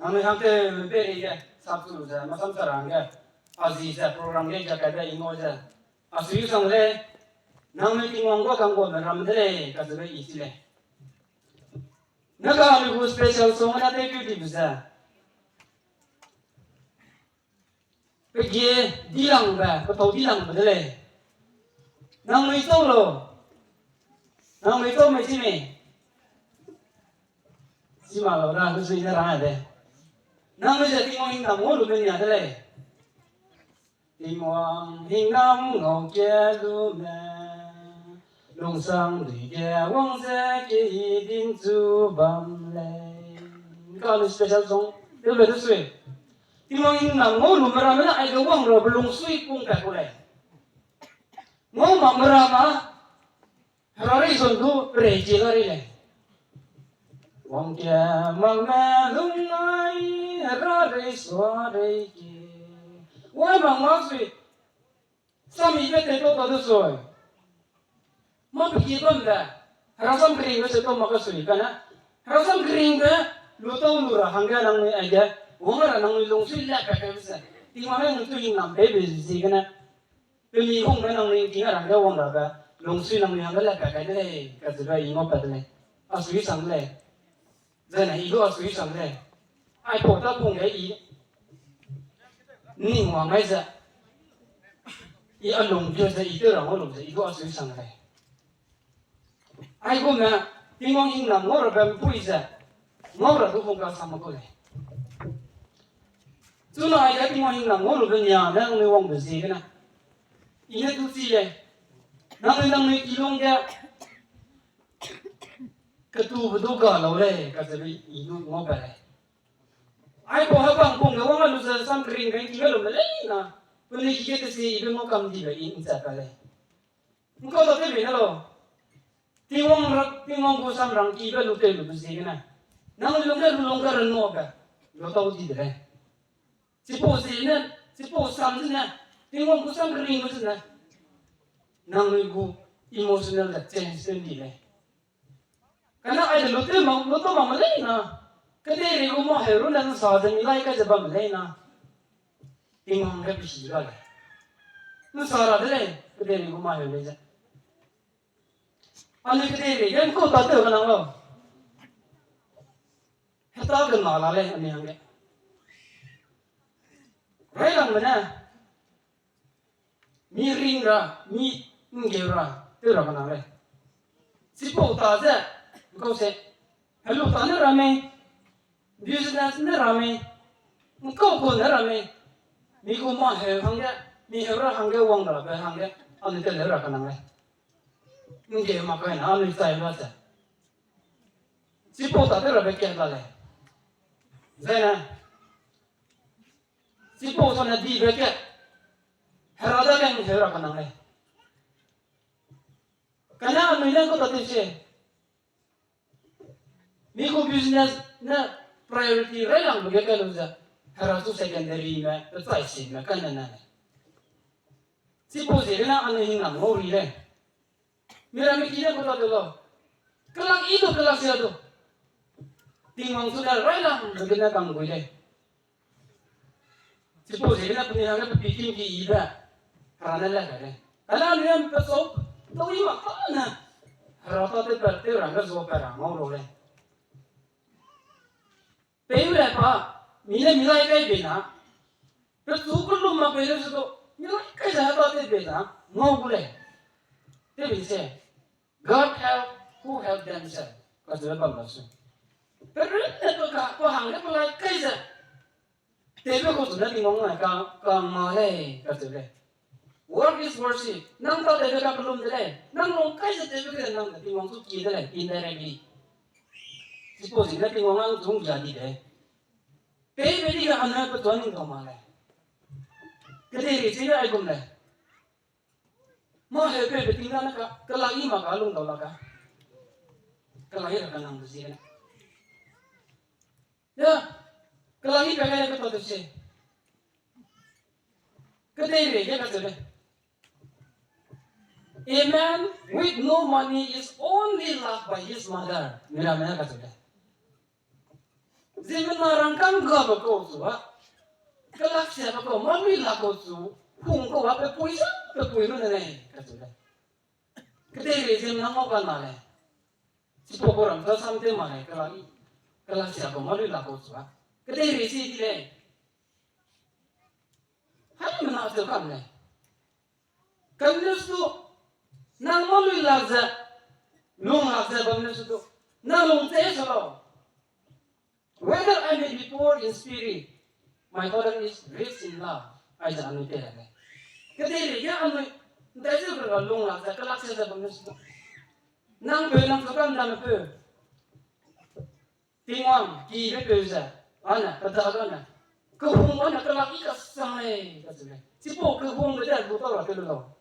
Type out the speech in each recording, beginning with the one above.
hame hamte beri ya sabtu ja masam saranga aziz ja program ge ja kada imo ja asui sangle nangme tingonggo kanggo ramdele kadre isile naga alu special song na te beauty bisa pergi dilang ba ko tau dilang bedele nangme itu lo nangme itu mesti me si malo na ku sui na ra de nangme ja tingong hing nam lu men ya dele tingong hing nam ngau ke lu me long sang li ge wang ze ge yi din zu bam le ka lu special song de le de sui tingong hing nam ngau lu mera mera ai ge wang ro belung sui kung ka ko le ngau ma mera ma Rari sondu reji lari le. Wong kia mang me lung nai rari suare ki. Wai mang maksud sami bete to to soi. Ma pergi pun dah. Rasam kering tu seto maka sui kana. Rasam kering tu lu tahu lu rah hangga nang ni aja. Wong rah nang ni lung sui lah kakak bisa. Tinggal yang tu yang nam baby sih kana. Pemi hong nang ni tinggal hangga wong rah ba. Long suy nang yang la ka ka de ka zba ingo pa de a sui sang le zana i go a sui sang le ai po ta pung ge i ni wa mai za i a long ge za i de ra ho long za i go a sui sang le ai go na ting wang ing nam ngor ba pu i za ngor ra du hong ka sam ko le zu na ai ga ting wang ing nam ngor lu nya na ngi wong de zi ga na i ne tu zi le nang ilong dia ketu beduga laure kata ilu ngobale ai po habang pong gawang lu sa sam kring kai tinggal melai na puni kita si ilu mo kam di ba in sa kale ngko to te lo tingong ko sam rang ki ba lu te lu si na nang lu ka ren no ba lo tau di de si po sam na tingong ko sam kring mo na nang ibu emotional that change sendiri. Karena ada lutu malai na, kaderi ibu mau heru dan sahaja nilai kerja malai na, tinggal ke bisi kali. Nu sahaja deh, kaderi ibu mau heru aja. Ane kaderi, yang kau tahu kan lo? Heta kenal lah ane angge. Rayang mana? Miring ra, ngera tera kana le sipo ta za ko se hello ta na rame business na rame ko na rame mi ko ma he hangga mi he ra hangga wang ra ba hangga an te le ra kana le nge ma ka na an sai ma sa sipo ta tera be ke la le zena sipo ta na di be ke hera da ke he ra kana le karena anu ilang ko tatin siya. Miko business na priority lang magkakalo sa haraso secondary na tatay na kanan. Sipo siya na ano hinang ngori le. Mirami kina ko tatalo. Kalang ito kalang siya to. Tingmang sudah lang magkakang ko le. Sipo siya na punihangan papiting ki iba. Karana lang le. Alam niya pasok. Tahu makana rata te berte orang ke zo perang mau role peure pa mile kai bena pe super lu ma peure so milai kai jata te bena mau bule te bise God help who help themselves kata bang langsung peure te ko hang le mulai kai ja te be ko sudah tingong na ka male kata le work is worship. Nang tao tebe ka belum dele. Nang longkai sa tebe ka nang tingwang tu ki dele indirectly. Suppose na tingwang ang tung jadi dele. Pe di ka ana pa tuan ng kamala. Kadiri sila ay gumle. Mo he pe tinggal na ka kalai makalung daw ka. Kalai ra ka nang busina. Ya. Kalai ka kaya ka to siya. Kadiri ka ka a man with no money is only loved by his mother. Mira kata dia. Zaman orang kan gak berkau suah, kelak siapa kau mami lah kau su, hung kau apa puisa lu nene, kata. Ketika zaman mau kan mana, si pokoknya kita sampai mana kelak siapa mami lah kau suah, ketika si dia, hari mana hasil kan ne, kalau tu, nang mami lah je, lung lah je bangnya tu, nang lung teh selalu. Whether I may be poor in spirit, my Father is rich in love. I say anu teh ni. Ketika dia anu, dah je bergalung lah, kelak saya bangsa. Nang sukan nang pe. Tingwang ki pe je. Ana kata ana. Kehung ana kelak ikas sangai kata. Siapa kehung dia buta lah tu lo.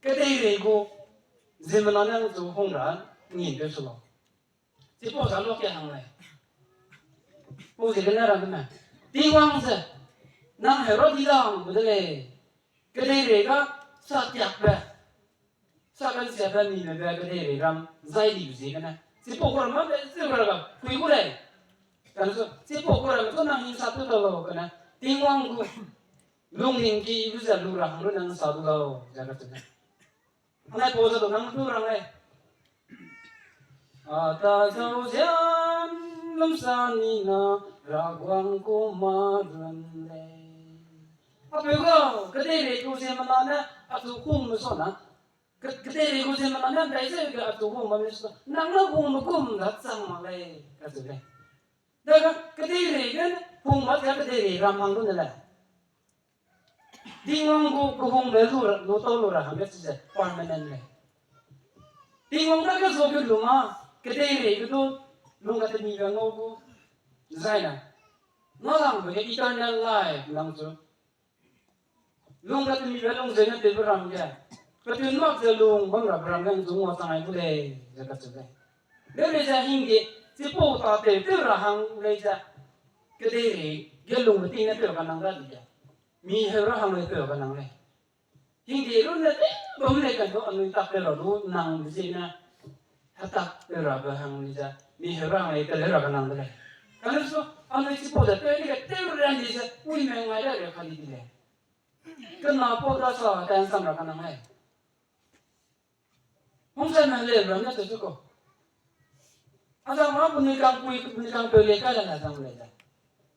Ketika itu zaman yang tu hongran ni tu selo. Siapa selalu ke hang lai. Bố gì cái này là cái này, tiếng vang gì, nang hero đi lang, bữa đây, cái đây để cái sát chặt về, sát cái sát cái gì về cái đây để làm giải đi gì cái này, chỉ bộ quần mà cái gì cái cái quỳ cái này, cái số, chỉ bộ quần mà tôi nang hình sát tôi đâu cái này, tiếng vang cái, lung hình kia bây giờ lura hàng luôn nang sát tôi đâu, cái cái này, anh ấy bố giờ tôi nang lura này, ta giàu giang lâm san ni na ragwang ko maran le. Apa juga? Kedai itu saya mana atau kum mesona. Kedai itu saya mana dah saya ke atau kum mesona. Nangla kum datang malai kata. Dah kedai kan kum macam kedai ramang tu nela. Dingwang kum lu tahu lu raham ya saja permanent le. Dingwang tak ke sobat rumah kedai itu lung kata ni yang aku zaina, malang bagi eternal life langsung. Lung kata ni lung zaina terberam je. Tapi mak lung bangga beram yang semua sangai boleh jaga jaga. Dari jadi hingga siapa tak terberahang leja kediri dia lung mesti nak terkanang lagi je. Mi herahang le terkanang le. Hingga lung nanti boleh kan tu anu tak terlalu nang di sini hatak terabahang leja. Mi herang le terhera kanang le. Kalau so anu isi poda tu ni terberan je ui mengai dah kali ni le. Kenapa dah sah dan sama kanang le? Mungkin mengalir berapa tu cukup. Asal mana punikang pelek kan dah sama le.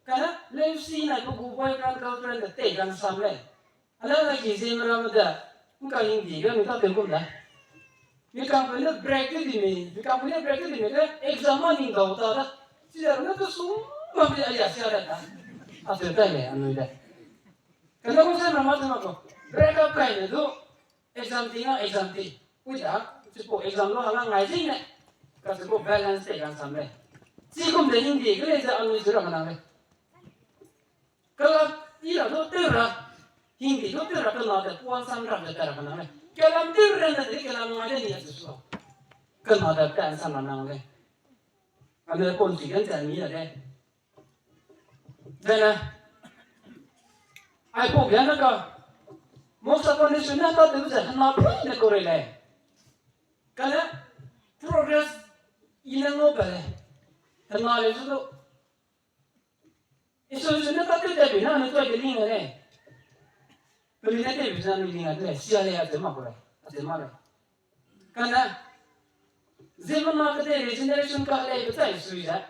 Karena lewisi nak buat kan kau tu dah tekan sama le. Ada lagi sih mereka dah. Mungkin hindi kan kita tengok dah. Mikang punya break itu ni, exam ni kau tahu tak? Sejarahnya tu semua dia ayah sejarah tak? Asal tak le, anu dah. Kalau kau saya ramai sama kau, break up kain itu exam ti, udah, sebab exam lo halang ngaji ni, kasi kau balance kan sampai. Siapa dah hindi, kalau saya anu sejarah mana le? Kalau ia tu terah, hindi tu terah kalau ada puan sampai terah mana le? Kalau terang nanti kalau ada ni sesuatu, kalau ada kan sama nang le, ada kunci kan ni ada. Dan aku biar nak masa kondisi nak tu tu hendak nak korek le. Kalau progress ini ngop le, hendak le tu, isu nak tu tapi nak tu ada ni le. Kalau nanti bisa ni ada siapa yang ada macam mana? Karena zaman macam ni generation kah le betul sudah.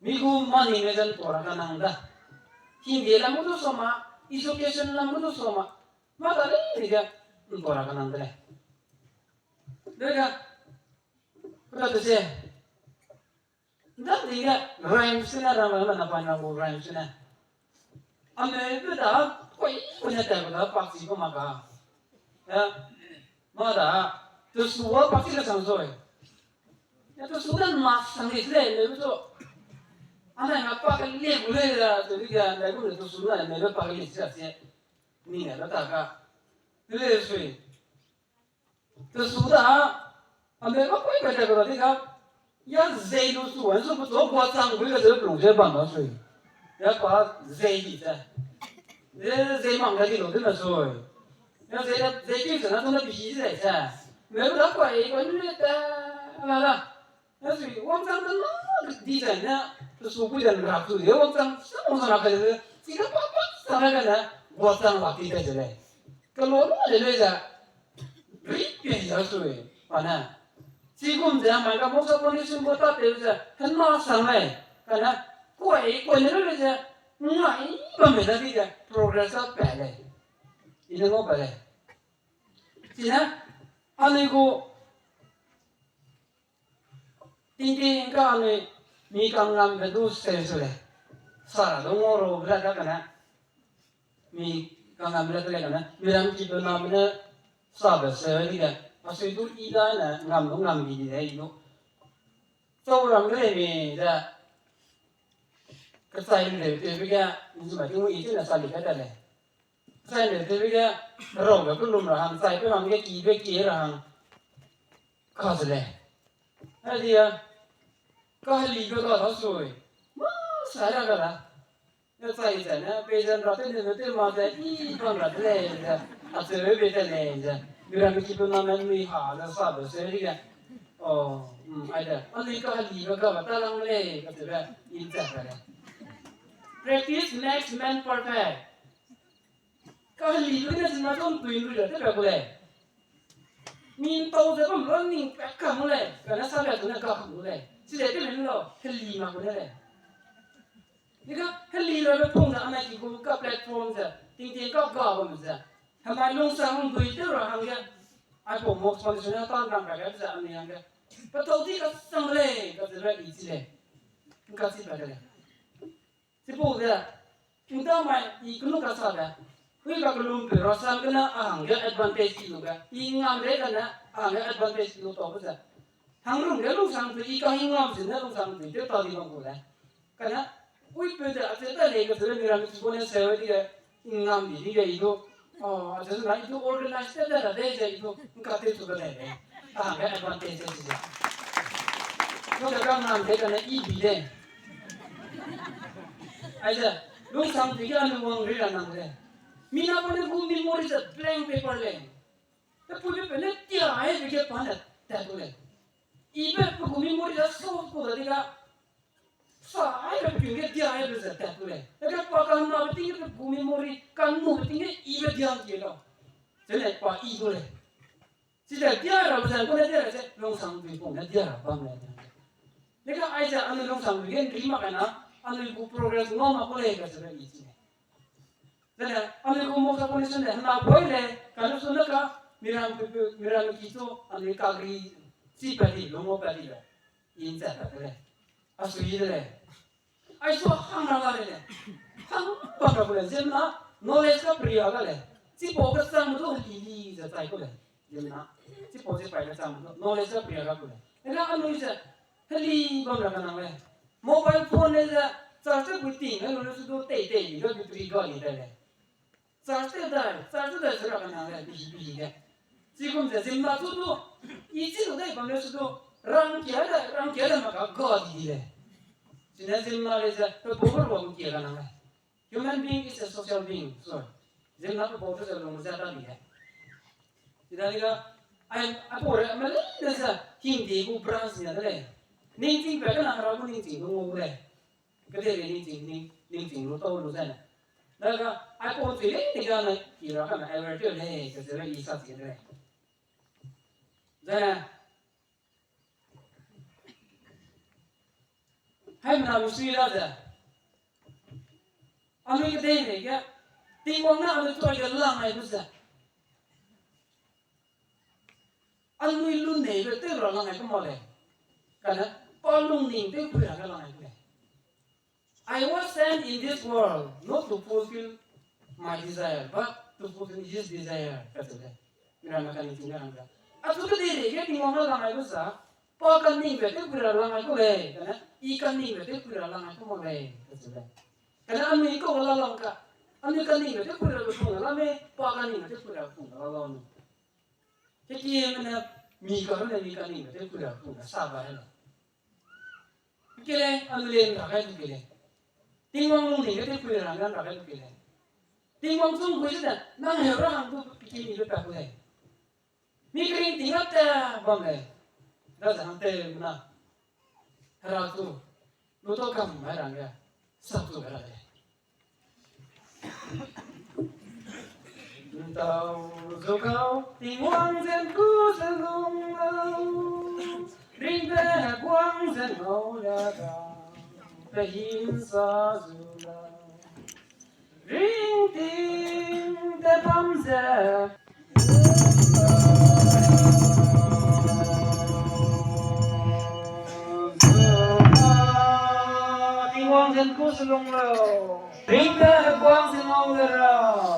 Minggu mana ni orang kanang dah. Hindi lang tu sama, education lang tu sama. Maka ni dia orang kanang dah. Dah, kalau tu saya, dah dia rhymes na ramai apa nama rhymes na. Ame itu dah. Koi punya terbatas paksi ko maka, ya, mana tu semua paksi dah samsoi, ya tu sudah mas sangis le, betul. Anak apa kan le boleh dah, tu dia dah boleh tu sudah, mereka pakai siapa ni ada tak kah, le sui, tu sudah, mereka koi kerja kerja ni kah, ya zaidu suan, so betul buat sanggup kerja belum saya bangga sui, ya kah zaidi dah. Saya mang lagi loh tu nasoi. Yang saya kira sana tu nak biji saya. Mereka dah kuai, kuai ni dah, mana? Tapi wangzang kan desainnya suku dan rakyat dia wangzang semua nak kerja. Sehingga apa sana kan ya wangzang lagi kerja le. Kalau lu ada le ya, ribet ya suwe. Mana? Sikum jangan mereka mau sekolah semua tak ada je. Hendak sana karena kue ni le je. Ngai benda dia progres apa le? Ini apa le? Sini, ane ko tinggi kan ni kangen betul sesuai. Sarah dongoro berada kana, ni kangen berada kana. Miram kita namanya sahabat sesuai. Asal itu ida na ngam bidi deh itu. Seorang ni dah kesalahan dia, tapi dia macam itu nak salih kata le. Saya ni tapi dia roh belum rahang saya pun orang dia kiri rahang khas le. Dia kahli ko to soi ma sara kala ya sai sana pejan rate ne te ma da I kon rate le ja asere be te le ja dura mi kitu na men mi ha la sa ba se ri ga ai da ali kahli ko ka ta lang le ka te ba in ta ka practice makes man perfect kahli ko ne ma ton tuin ru te ba ko le min to de ko lo ning ka ka mo le ka na sa ba ko na ka mo le Sila itu lelo, kelima ko nere. Nika kelima le pung sa amai ki ko ka platform sa, ting ka ga ba mo sa. Hamai long sa hong dui te ra hang ya. Ai po mo sponsor na ta ram ka ga sa amai hang ya. Pa to ti ka sang le, ka se ra I si le. Ka si ba le. Si po da. Kita mai I kunu ka sa da. Wi ka kulum pe ra sang kana hang ya advantage ki lo ga. I ngam le kana hang ya advantage ki lo to ba sa. Hangrung dia lu sang tu ika hingam sini lu sang tu dia tadi bang boleh. Karena ui pada ada lega tu miram itu punya sewa dia hingam dia itu ada itu organize ada itu kata itu kan ada. Ada advantage saja. Lu jangan nampak karena ibi deh. Aja lu sang tu dia anu uang rela nampak. Mina punya gum memori set blank paper le. Tapi punya penet dia ayat dia panas tak boleh. Ibe pegumi mori dah sok ko tadi ka saya berpikir dia ayah berzekat tu le. Tapi pakai nama tinggi pegumi mori kamu tinggi ibe dia kira. Jadi apa ibu le. Sila dia orang besar ko dia rasa long sang tu pun dia orang le. Mereka aja anu long sang tu kan terima kana anu ku progres ngom apa le ka sudah isi. Jadi anu ku mau ka pun sudah na boleh kalau sudah ka miram itu anu kagri si padi, lomo padi lah, ini saya tak boleh. Asli le, aiso hang naga le, hang apa boleh? Jemna knowledge ka priya ka le, si fokus sama tu ini saya ko le, jemna si fokus pada sama tu knowledge ka priya ka le. Ela anu isa, heli bang rakan le, mobile phone le sa, charge puting, lalu tu teh ni, tu bateri kau ni le. Charge dah serakan le, biji le. 지금 제심나 수도 이치로다 방에 수도 랑기하다 막 거디래. 지난 심나에서 또 보고를 보면 기회가 나네. Human being is a social being. So, 제가 보고서 너무 잘하는데. 지난이가 아포래 말레이서 힌디고 프랑스냐래. 닝팅 배가 나라고 닝팅 공부래. 그때 닝팅로 떠오르잖아. 내가 아포들이 내가 이러면 에버트 해. 그래서 이사지래. Jadi, hai mana mesti ada. Ambil kita ini, ya, tinggal nak ambil tu aja lang itu saja. Ambil lun ni, betul orang itu boleh. Karena palung ni itu bukan orang itu. I was sent in this world not to fulfill my desire, but to fulfill His desire. Kata dia. Mira makan itu kan anda. Aku tu diri, dia tinggal orang itu sah. Pakan ni betul bukan orang itu le. Karena ikan ni betul bukan orang itu boleh. Kata dia. Karena anu iko wala langka. Anu ikan ni betul bukan orang lame. Pakan ni betul bukan orang lawan. Jadi yang mana ikan ni betul bukan orang sabar lah. Kile anu lain rakyat tu kile. Tinggal ni betul bukan orang rakyat tu kile. Tinggal sung kuis dah. Nang orang tu bikin hidup aku le. Mikir tinggal tak bangga. Dah sampai mana? Ratu, lu tau kam marang ya, Sabtu berada. Tao dù khâu thì quang dân cứ dân lung lâu Rinh về quang dân ngầu đà đà Về hiên xa dù lâu Rinh tình để bấm dẹp Quang dân cứ dân lung lâu Rinh về quang dân ngầu đà đà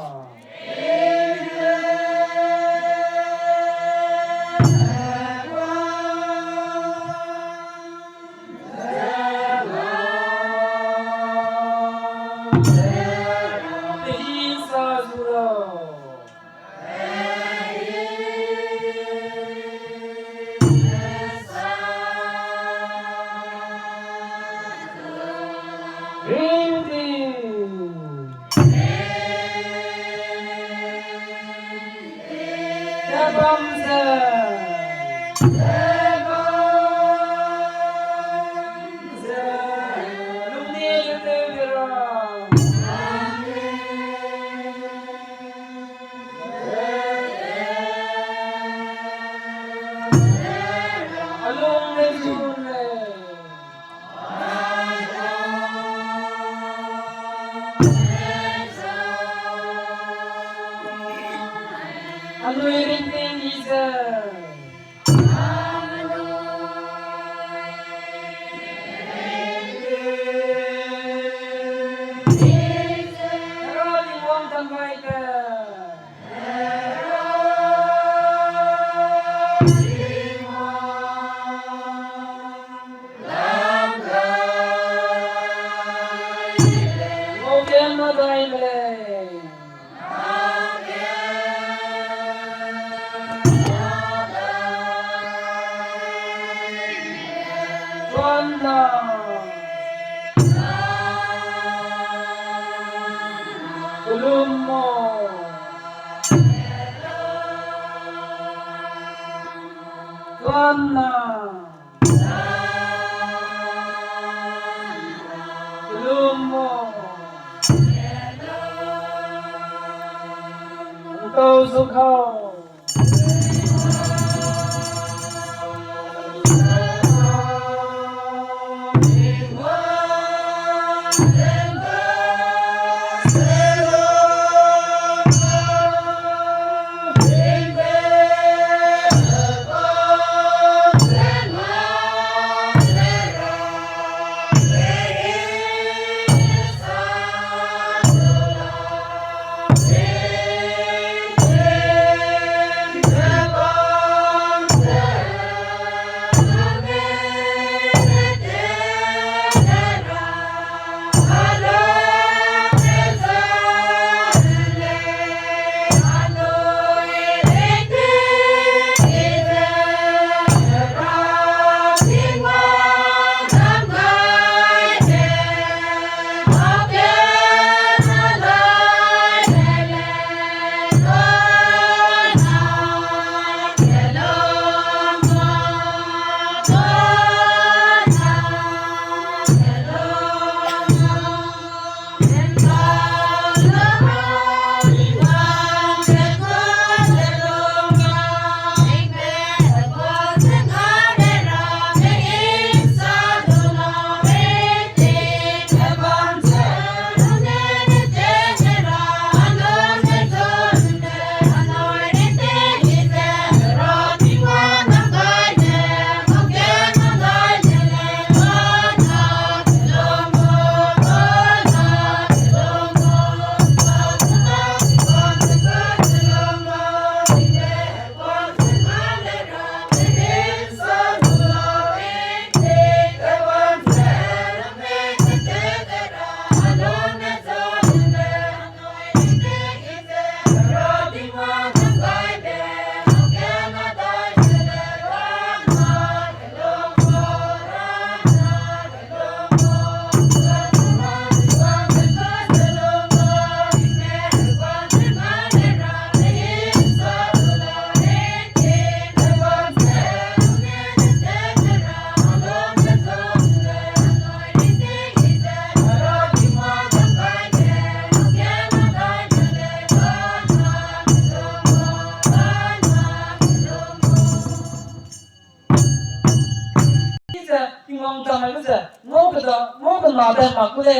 ko kan ma da ma ku le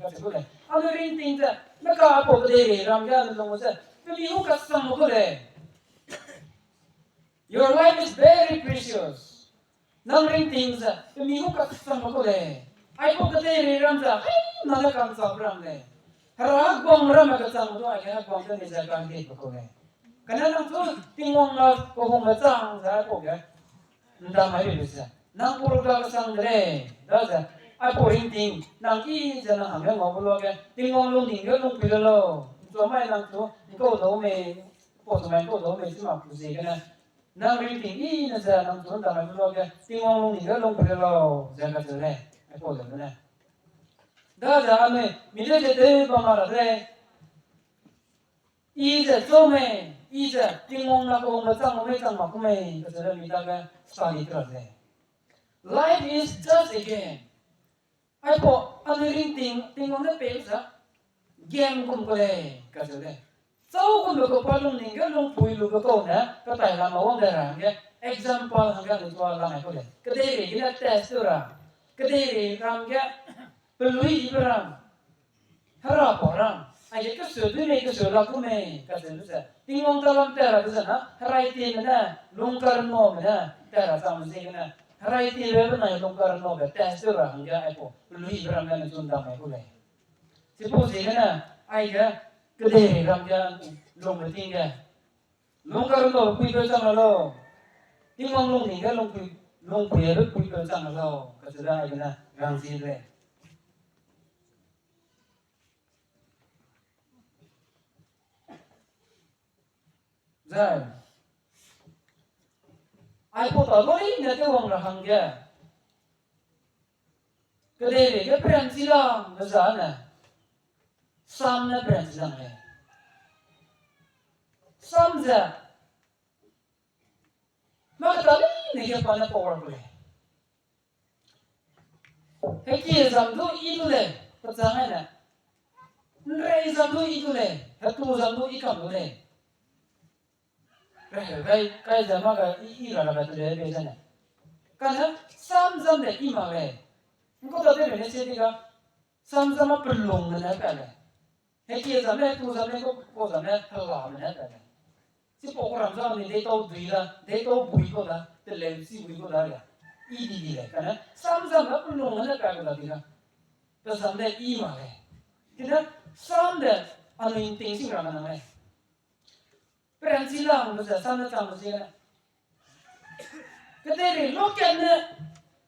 ka se ku le anu ring ting za na ka po de re ram ga no mo za mi hu ka sam ku le your life is very precious nang ring ting za mi hu ka sam ku le ai po ka de re ram za na na kan sa ram le hara gong ram ka sam do ai ka gong ka ni za kan de ku le kana nang tu tingong na ko hong ma chang za po ga nda mai le sa nang pur ka sang le da za ai po ring ting nang ki za na ham ya ngo lo ga tingong lung ding ga lung pi lo zo mai nang tu ko do me ko zo mai ko do me si ma pu se ga na nang ring ting i na za nang tu da mai lo ga tingong lung ding ga lung pi lo za ka zo le ai po le na da za ame mi le de ba ma ra le i za zo me i za tingong na ko ma chang me chang ma ku me ka zo le mi da ga sa ni tra le life is just a game ai po anu ring ting on the page game kum ko le ka zo le sau kum ko pa lung ning ga lung pui lu ko na ka tai la ma wong da ra ge example hang ga lu ko la mai ko le ka de re gina test ra ka de re ram ga pelui ibram hara po ram ai ka su de me ka su la ku me ka zo lu sa ting on ta lam ta ra ka na harai ti na lung kar no na ta ra sa mu se na harai ti le na lung kar no ga test ra hang ga ai po pelui ibram na chun da mai ko le suppose na ai ga cái đề làm cho lồng cái tiếng kìa lồng cái nó quy cơ sang là lo tiếng mong lồng thì cái lồng quy rất quy cơ sang là lo cái thứ hai cái là gang gì vậy rồi ai có tao nói nhà cái hoàng là hàng kìa cái đề cái brand gì đó nó giá nè sam na brand gì này sam giờ mà cái này cái phần nó power play cái kia giảm đôi ít lên cái dạng này nè rei giảm đôi ít lên cái tu giảm đôi ít cầm lên cái giảm mà cái ít là cái đấy bây giờ này cái này sam giảm để ít mà lên có tao thấy này chơi đi cả sam giảm mà bự lùng này cái này cái kia giảm này tu giảm này có giảm này thằng làm này cái này si po ram sa ni de to bui ko da te le si bui ko da ya i di le kana sam sam na pu no na ka ko da di na ta sam de i ma le ti na sam de anu ting sing ra na le pren si la mo sa sam na tam si na ke de ri lo ke ne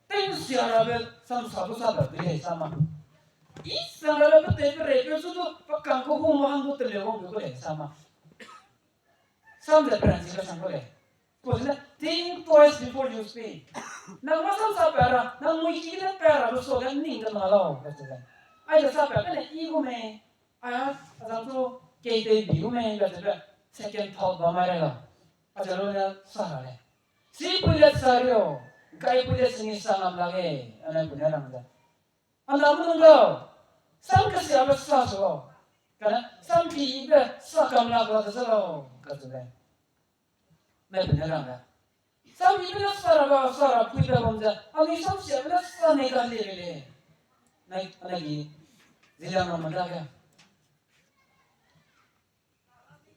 ting si ra be sam sa bu sa da de sa ma i sa ra be te re pe su do pa kan ko hu ma hang do te le ho ko le sa ma some difference ka sang kole posna think twice before you speak nang masam sa pera nang mui ki na pera lo so gan ning ka na lo ka sa ai da sa pera ne i go me a azam to ke te bi go me ka sa second thought ba mai la a ja lo na sa le si pulet sa ryo kai pulet singi sa nam la ge ana punya rang da ana mu ngo sam ka sia ba sa so kana sam ki ba sa kam la ka sa lo ka sa मैं बना रहा सब इतना सारा पूजा बंदा अब ये सब से अपना सा निकाल ले रहे नहीं अलग जिला में मंडा क्या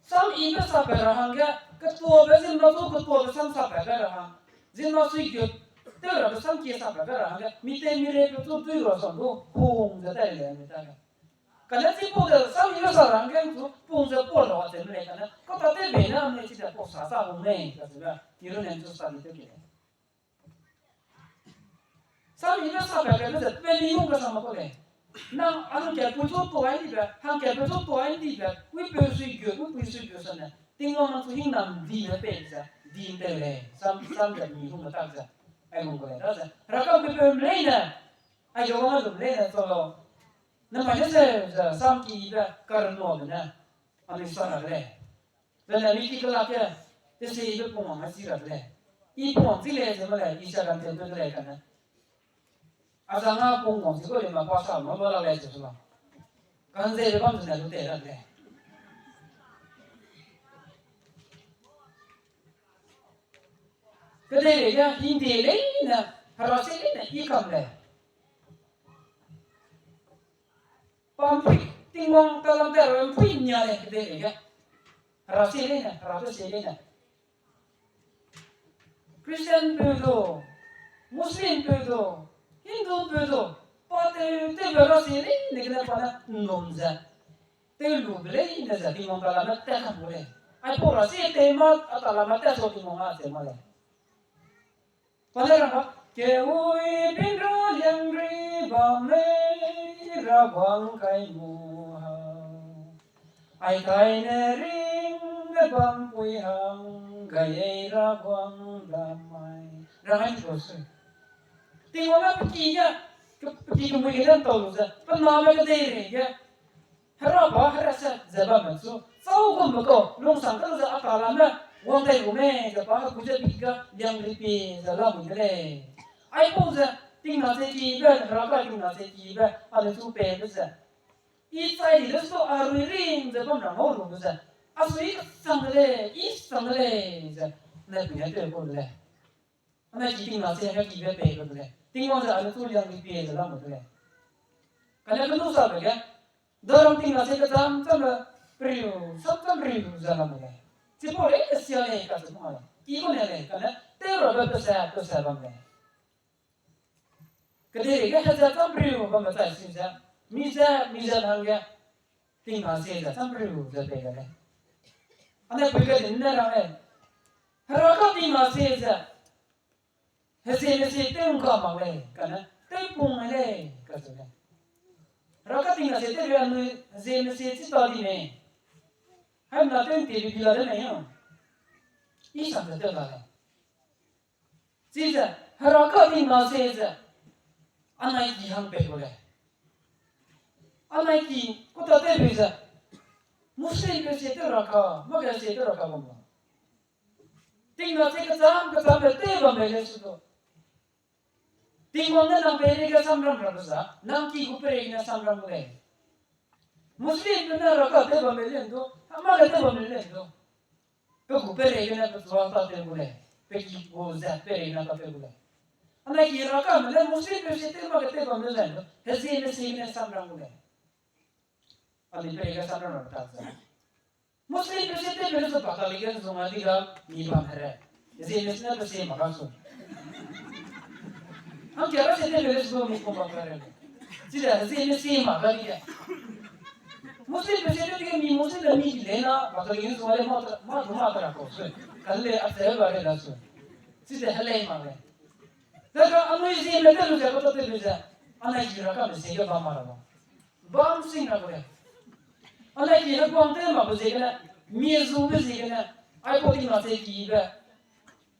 सब इतना सा कर रहा है कतुआ वैसे मतलब कतुआ वैसे सा कर रहा जिन मासुई क्यों तेरा वैसे किया सा कर रहा है मिटे मिले तो तू ही रोशन तो खून जाता है मिटा का karena si puda sam ilo sarang kan tu pungsa pola wa temle kana ko tate bena me si da posa sa umne ka suda tiro nen tu sa dite ke sam ilo sa ba ka da pe ni ung ka sama ko le nang anu ke pu so to ai di ba hang ke pu so to ai di ba wi pe su gyo sa na tingong na tu hin nam di na pe sa di de le sam da mi ung ta sa ai mong ko le da sa ra ka pe pe le na ai yo ma lu le na to lo那么现在是上级的个人我们呢，我们说了嘞，原来你这个那个，这是一个不忙的事了嘞，一不忙这类什么嘞，一下两天都来干呢，啊，上啊不忙这个人嘛，花少么多了来就是了，刚才这帮子呢都得了嘞，cái đây để cho hình thể đấy nè, hay là sẽ đấy này y cầm này. pampi tingong talam ter pui nyale kede ya rasilena rato selena Christian pedo Muslim pedo Hindu pedo pate te berasile negla pada nomza te luble na za tingong talam ter kamule ai po rasil te mat atalam ter so tingong ate male pada rapa Keui pinro yang riba me rabang kai muha ai kai ne ring me bang pui hang gay rabang damai rangai terus tinggal apa kinya pergi kemudian tahu saja penama kediri ya harapa harasa zaba masuk sau kumko long sangkal za akalana wong tai ume apa kuja biga yang ripi dalam ini ai po za ting na se ji ba ra ka ting na se ji ba a le su pe ba za i sai li so a ri ring za bam na ho lo ba za a sui sang le i sang le za na bi ya de ko le ana ji ting na se ha ji ba pe ko le ting mo za a le su yang ri pe za la mo le ka le ko sa ba ya dalam ting na se ka tam tam la priu sam tam priu za la mo le si po le si ya le ka sa mo le i ko ne le ka na te ro ba sa ba me Kediri kan saja tampriu pembaca sinja, miza hangga tinggal saja tampriu jadi kan. Anda berkata ini orang haraka tinggal saja, hasil tengkau magle, karena tempung magle katanya. Haraka tinggal saja dia hasil tadi ni, ham nanti TV bila ada ni, ini sampai terlalu. Saja haraka tinggal saja. Anai ki hang pe boleh. Anai ki kota te bisa. Muslim pe se te raka, maga se te raka bomo. Tinggal se kecam pe te bamele sudo. Tinggal na nang pere ka samram rabsa, nang ki kupere ina samram boleh. Muslim pe na raka te bamele ndo, maga te bamele ndo. Pe kupere ina pe swata te boleh. Pe ki go za pere ina ka pe boleh. Anak kira kan, mana Muslim bersih maga te bamelen, hezi ne samrang boleh. Ali pega samrang tak sah. Muslim bersih bersih bakal lihat semua tiga imam hara. Hezi ne bersih makan so. Ham kira bersih bersih mukum bakal. Tidak hezi ne makan dia. Muslim bersih tiga Muslim demi lena bakal lihat semua le mau terako. Kalau asal bagai langsung. Tidak halai makan. Daga anu isi mereka lu jago tu bisa, anak kira kan mesti dia bam marah, bam sing nak boleh, anak kira bam tu mah boleh kena, mizu boleh kena, aku tinggal sekira,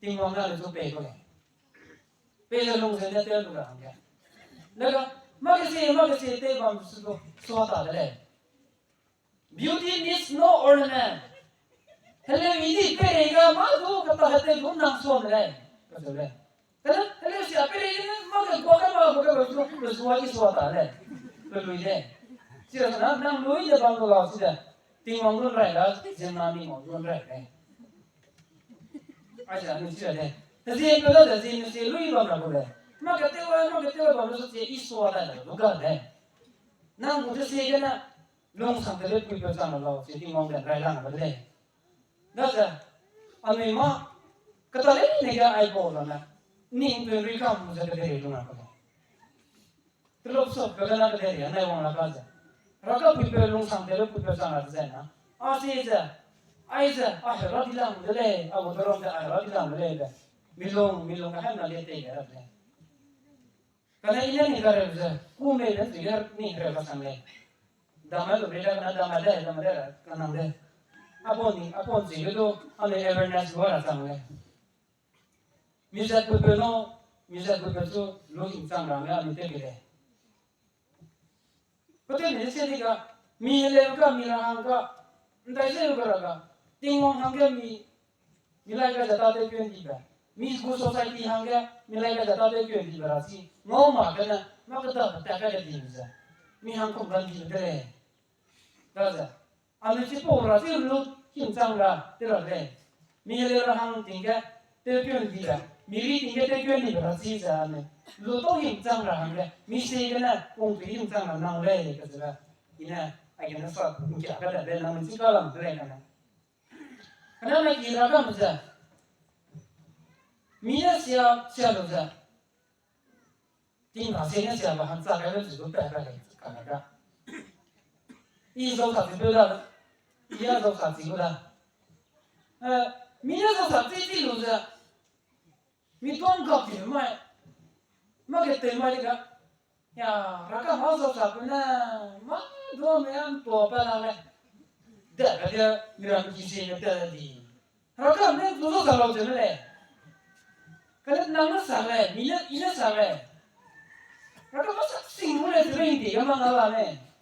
tinggal mana tu pay boleh, pay lalu saya tu lu orang ya, daga makasih tu bam suatu suatu ada, beauty needs no ornament, kalau ini pay juga malu kata hati tu nang suam ada, kata boleh. Kalau siapa ini makan bukan bersuara suara le, perlu ide. Siapa nang lui je bang tu sudah, tinggal tu rela, jenami mau tu rela. Aja ni siapa le. Tapi yang kedua jadi ni lui bang nak boleh. Maka tewa bang tu jadi suara le, bukan le. Nang tu jadi kena long sang terus pergi sana lau, jadi tinggal tu rela nak boleh. Dah, anu mak kata le ni kan iPhone lah. Ni beri kamu jadi dari itu nak kata. Terus so kerana dari, anda orang nak kaza. Raka pipa long sang terus pipa sana sana. Asyik aja, akhirat hilang boleh. Abu terus akhirat hilang boleh. Milong kan nak lihat ya. Karena ini ni kerana bisa. Kume dan tiga ni kerana pasang le. Damai tu beda kan damai kan le. Apa sih itu ane awareness gua pasang le. Misal beberapa tu lu insang ramai anu tegak. Betul ni saya tiga milih ka, entah saya berapa. Tinggal hangga milai ka jatah tepian tiga. Misku society hangga milai ka jatah tepian tiga rasi. Mau makan tak ka jadi bisa. Hangko ganti bere. Kaza. Anu cipu rasi lu insang ra terade. Milih hang tinggal tepian tiga. Miri tinggal tepian ni berarti sana. Lu tu hincang lah hangga. Misi kena, pungpi hincang lah nang leh kata. ina agak nafas mungkin agak ada namun sih kalau mereka karena lagi ragam saja mina siapa saja tinggal sini siapa hantar kalian juga berapa karena 이소 사지보다 이야소 사지보다 미야소 사지지로자 미동갑이 마게 때마리가 야 라가 마소 사구나 마 도면 도바라네 대가야 미람 기시네 때디 라가 내 도서 살아오잖아요 그래 나는 살래 미야 이네 살래 라가 마사 싱물에 들어있는데 야만 나와네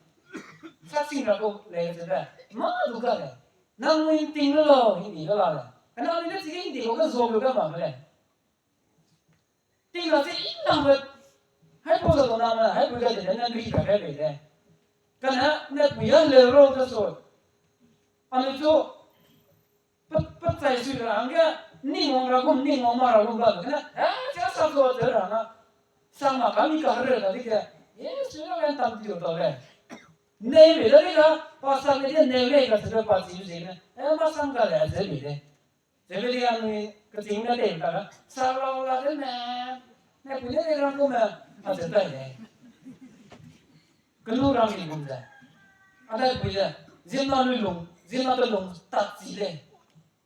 사칭이라고 내가 뭐누가 래 나무인 띵로 hindi ka la kana ni sige hindi ko ka zoom ka ma le 띵로 세 인당 뭐 할보도 나만 할보가 되는 게 있다 그래 kana 내 부야 레로 그서 아니 저ပတ်sai suy ra anga ni ngomra고 ni ngomara고 ba kana 제가 사서 들어나 상마 감이 가르다 이게 예 수요가 담지도 돼 내외 저리가 파상에 내외가 들어 빠지는 데는 마상가래 저리래 저리가는 그 딩나데 있다가 살라오라네 내 부녀들이랑 보면 어쨌다네 그누랑이 본다 아다 보자 진마도 딱지래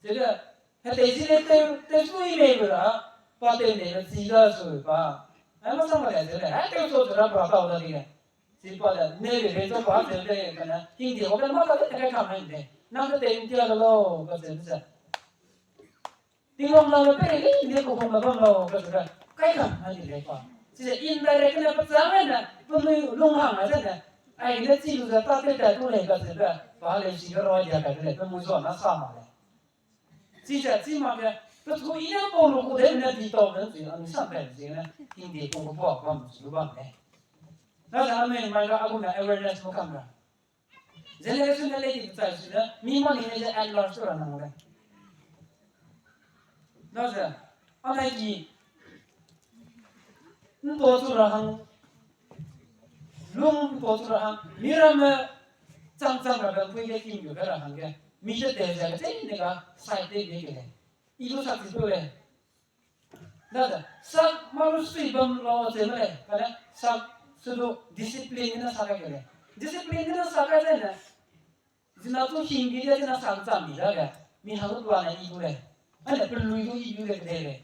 제가 해대지래 때 수임해보라 빠데네 지가 소봐 마상가래 저래 해대서 들어봐 가오다리래 지빠다 내려서 봐들래 그나 힘이 오면 막아도 내가 가면 돼 나도 땡겨로 그래서 띵롱 나면 빼리 내고 공부하고 그래서 까이가 하지 내가 진짜 인다래 그냥 받자면 분이 롱항 하잖아 아이 내 지루가 따뜻해 돌래 그래서 발에 시거로 해야 그래 그 무슨 나 사마래 진짜 지마게 그 이년 보고 내가 뒤도는 지금 상태지네 힘이 공부하고 하면 수반네 나도 말가 아구나 awareness 못 감라. generation relate 있잖아. 미만 이제 advance 라는 거래. 나도 아나기 보수라한 롱 보수라한 미라면 짱짱하게 보이게 김유가라 한 게 미저 대자가 내가 사이트 얘기해. 이거 사지도래. 나도 싹 마루 수입은 로 때문에 그래 싹 sudah disiplinnya sangat keren. Disiplinnya sangat keren. Jika tu hingga dia jina sangat mila kan, mihalu tuan ibu le, ada perlu ibu le kere.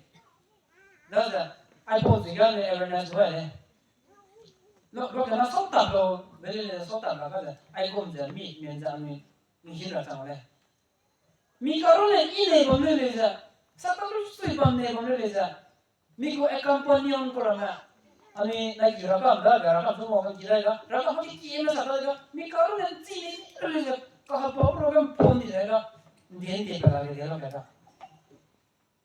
Dah, iPhone juga le awareness le. Lo kena sotak lo, beli le sotak apa le? iPhone je, menjadi ni hira sama le. Mi karo le ini boleh le je, satu lu sui boleh le je. Mi ko accompanion korang 아니 나 기라가 가라가 좀 먹은 기라가 라가 하기 끼면 사다가 미카로는 찌니 그래서 가하 보러면 본이 내가 니엔디 가게 되는 거다.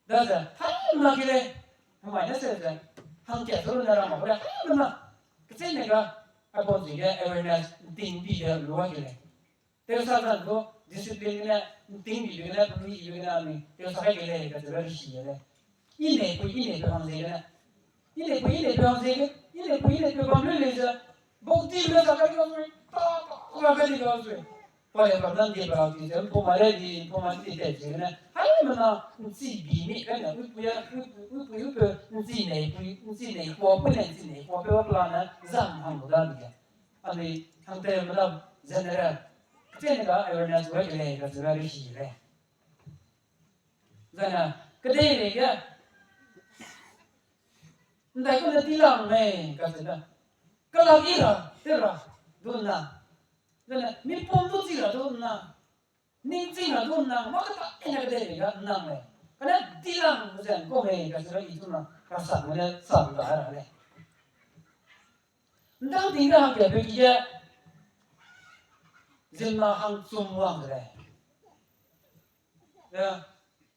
나자 하나 그래 마이너스에 함께 들어나라 뭐 그래 하나 그때 내가 아버지가 awareness 띵비를 놓아주래. 그래서 사람도 디시플린이나 띵비나 분위기나 아니 그래서 하게 돼 가지고 시기래. 이내 그 방식이나 il est pensé, il est comme le léger. Beaucoup de gens ont dit, on va faire des choses. Pour les personnes qui parlent, pour maladie, pour maladie, c'est vrai. Maintenant, on s'y bime, on peut s'y n'est, pour pas s'y pour pas planer, zam ham dalga. Ami, en termes de général, c'est là, awareness work les, c'est la richesse. Zana, que des gars. Ndai ko tilang me kasida kalagila tera donna dana mi ponto tira donna ning tira donna makata ena de ga nang me kana tilang zen ko me kasida ituna rasa mene sabda ara le ndang tinga ha ke be ya zenma hang sum wang le ya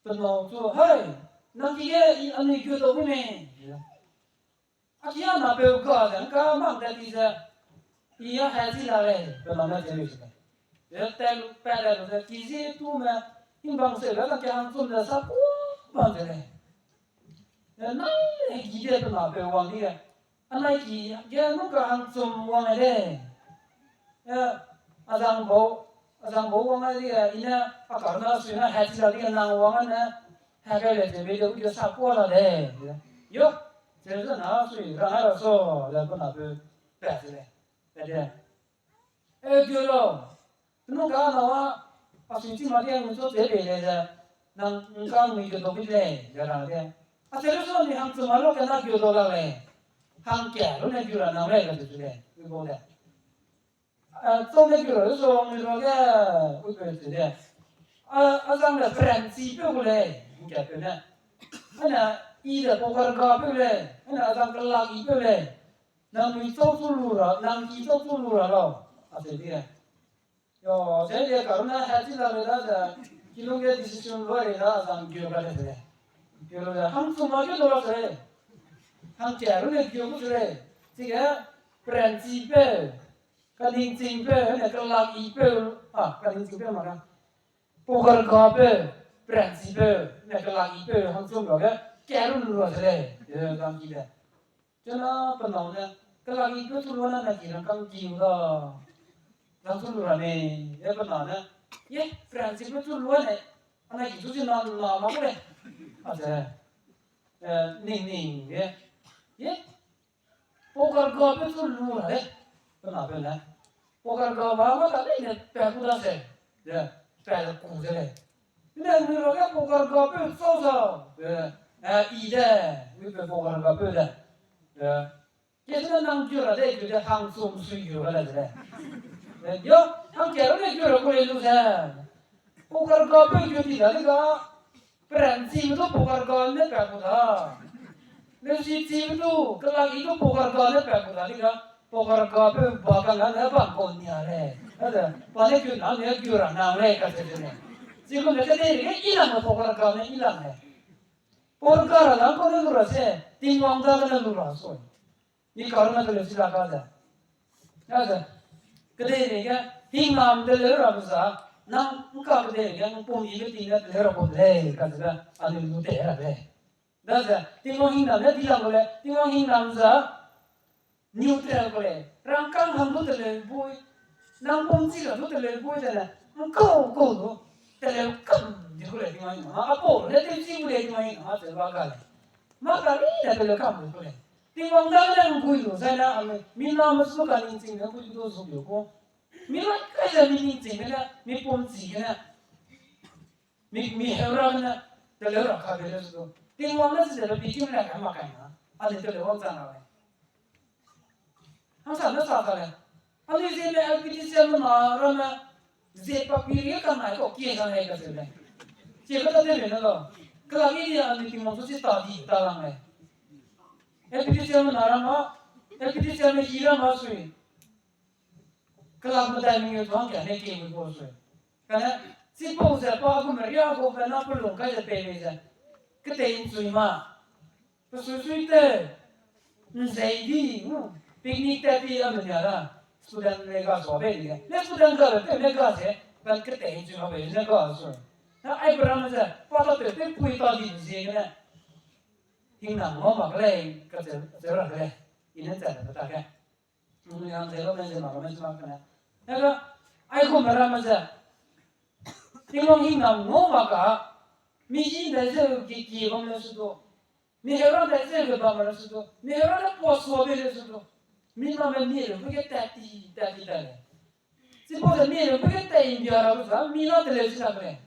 tono so hai nang ki ye ani kyo do me Akia na peu ka dan ka mang da ti sa iya ha si la le pe ma na je lu se de ta lu pa da lu ki ji tu ma in bang se la ka hang sum da sa ku ba de le na ki de pe ma pe wang ni anai ki ya no ka hang sum wang le azang bau wang dia ina akarna suina haji lagi nang wangan na hakai le te bedo udah sapu lah deh yo jadi na sui rang so lah pun apa betul deh gyuro nung ka nawa asinci mati yang muncul jadi deh nang ngkang mi gyuro bile jarang deh asal so ni hang semalo kena gyuro lah le hang kya lo ne gyuro nang le gitu deh ibu deh trong cái kiểu đó người ta cái cái gì đấy rằng là principe của này cái cái này anh là ý là có cái cái này anh là rằng cái lạc ý cái này nằm mình sâu xuống lùa rồi nằm kỹ sâu xuống lùa rồi thế đi này yo thế thì cả nó hay chỉ là người ta là kilo cái decision rồi đó rằng kiểu cái này kiểu là hàng số mấy cái đó rồi hàng trẻ rồi kiểu cái rồi thì cái principe cái linh tinh bê này cái lạc ý bê cái linh tinh bê mà cái bố cái gà bê principe này cái lạc ý bê hàng số mấy cái luôn rồi thế đấy làm gì đấy cho nó phần đầu này cái lạc ý bê luôn là chỉ là căng chịu đó hàng số rồi này cái phần đầu này ye principe luôn này anh ấy chỉ cho nó mà cái này thế ninh ye bố cái gà bê luôn rồi đấy kenapa lah? Pokok kau tadi ni perkuda se, ya perkuda se. Ini ni orang pokok kau pun so, ide, ni pokok kau pun dah. Kita nang jual ada juga hang sum sui jual ada. Yo, hang jual ni jual kau itu sah. Pokok kau pun jual tidak ni kau. Prinsip itu pokok kau ni perkuda. Prinsip itu kalau itu pokok kau ni perkuda ni kau. Pokok kau pun bakal ada bangkon ni ada, ada. Pada kita ni kita nang le kat sini. Jika mereka ni hilang pokok kau ni hilang. Pokok kau lah kau ni lurus tinggal dah ni lurus. Ni karena tu lebih silakan ada. Ada. Kedai ni hilang dah lurus apa? Nang muka kedai ni pun ini tinggal lurus pun le kat sini. Ada lu deh ada. Ada. Tinggal hilang sah. Neutral boleh, rangkang hambu terlebih, nampung sila tu terlebih dah. Kau tu terlebih kam dia boleh di mana? Apa? Nanti sih boleh di mana? Terbagai. Maka ni dah terlebih kam boleh. Tinggal dah yang kuyu, saya nak mina masuk kan ini sini, kuyu tu sudah ko. Mina kaya ini sini lah, mi pom sini lah, mi heran lah, terlebih kabar tu. Tinggal dah sudah bikin lah kan makan lah, ada terlebih sana lah. Hangsa na sa kale. Ani je me artificial na rama je papiri ka na ko kie ka hai ka se le. Je ka ta de na lo. Ka gi ni ani ti mo so si ta di ta lang le. Artificial na rama artificial me hira ma sui. Ka ma dai mi yo thang ka ne ki mi ko sui. Ka na si po se pa ko me ya ko ka na pu long ka je pe me se. Ka te in sui ma. Pa sui te. Nzai di. Piknik tadi apa ni ada? Student mereka sobat ni. Ni student kalau tu mereka se, kan kita ini cuma belajar mereka so. Nah, ai berama se, pada tu tu pui tadi ni kan. Hingga mau maklai kerja orang le. Ini cara betul kan? Mungkin yang saya lakukan macam mana? Nah, ai ko berama se. Hingga mau maka, misi dah se kiki kamu sudah. Ni orang dah se kebawa sudah. Ni orang dah puas sobat sudah. Mina menir, porque tati tane. Se pode menir, porque tem biara usa, mina tele sila kre.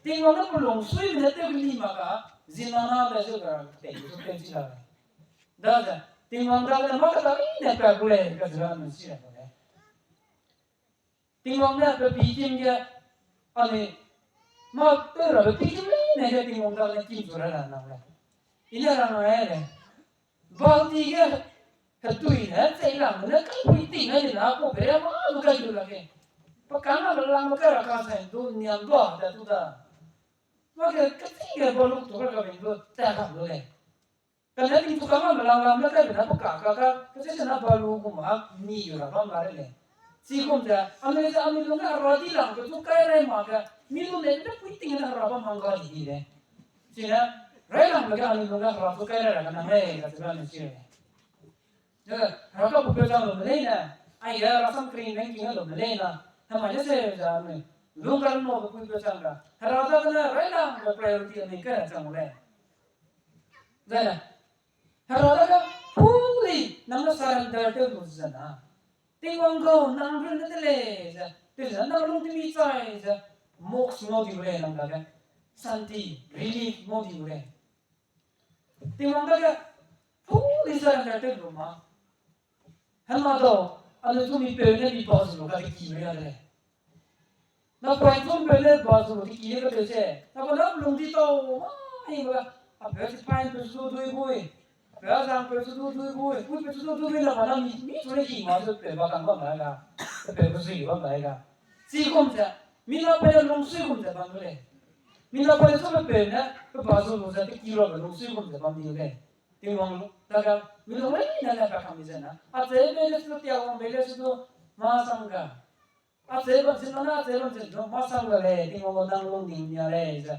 Tingo na pulong sui mina te lima ka, zinana da juga tem, so tem sila. Daza, tingo na maka ta ina ka kule ka sila na sila kre. Tingo na pe pikim dia, ane, ma pero pe pikim ne dia tingo na kim sura na na. Ina ra no ere. Balti ga Ketui na, saya lang na kan puiting na nila ako, pero mga lugar yun lagi. Pagkana lang magkarakasan doon niyang doa da tuda. Maka ketiga baluk tu kalau kami tak hamil le. Karena itu kami malam na kami na pagkaka kasi sana balu kuma ni yura ram lare le. Sikom da, ame lunga radi lang tu kaya ray maga milu le na puiting na raba mangga di le. Sina ray lang laga ame lunga raba kaya ray na me kasi kami sila. Jadi, rasa bukan lo melena, ayah rasa kering lagi lo melena. namanya saya zaman lungkar mau ke kumpul sangka harada kena rela priority ini kan samulai jadi harada kan fully nama surrender itu sana tinggal kau nanggung itu le jadi nanggung itu bisa moks mau diulai nangga santi relief mau diulai tinggal kau fully surrender itu rumah hamba tu anu tu mi pernah di bawah tu kaki kiri ada. Na point tu pernah bawah tu di kiri ada je. Na kalau belum di tu, ini baga apa sih point persu tu ibu, apa yang persu tu ibu, ibu persu tu ibu lah mana mi tu lagi masuk pe baga kau mana ka, pe persu ibu mana ka. Si kom je, mi na pada long si kom je bangule. Mi na pada tu pernah ke bawah tu je di kiri ada long si kom je bangule. Tinggal daga minum ini nana kami sana. Asyik beres tu tiang beres tu masangga. Asyik bersih nana asyik bersih tu masangga le. Tinggal nang long dingnya le.